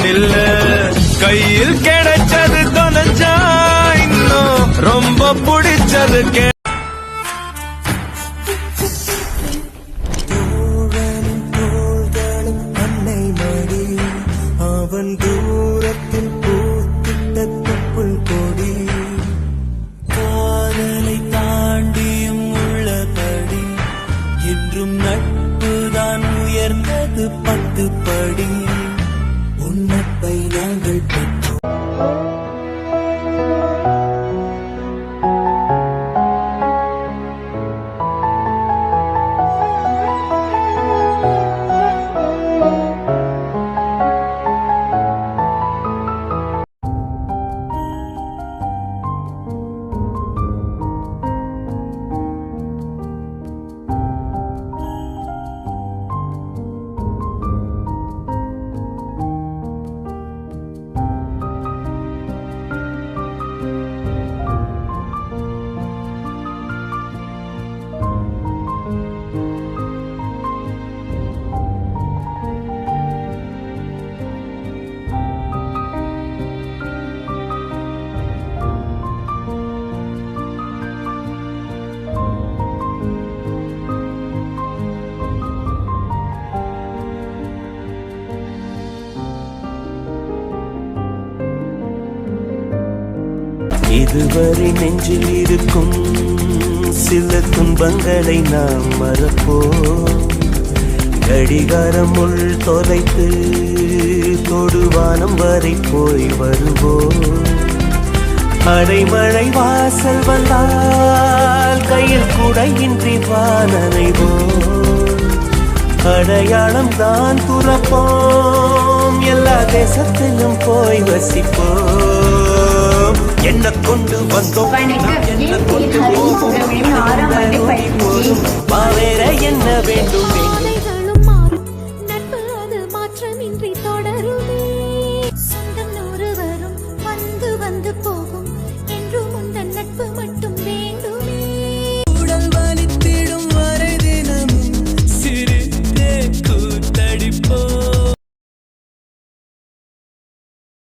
நில்ல கையில் கிடைச்சது தொலைஞ்சா இன்னும் ரொம்ப பிடிச்சது அவன் தூரத்தில் பூத்திட்ட தொப்புள் கொடி காதலை தாண்டியும் உள்ளபடி என்றும் நட்புதான் உயர்ந்தது 10 படி உன்னப்பை நாங்கள் பெற்றோம். இதுவரை நெஞ்சில் இருக்கும் சில துன்பங்களை நாம் மறப்போம். கடிகாரம் உள் தொலைத்து தொடுவானம் வரை போய் வருவோம். அடைமழை வாசல் வந்தால் கையில் குடையின்றி வானனைவோம். அடையாளம் தான் துறப்போம், எல்லா தேசத்திலும் போய் வசிப்போம். என்ன கொண்டு வந்தோம் என்ன கொண்டு போவோம், வேற என்ன வேண்டும் வேண்டும்.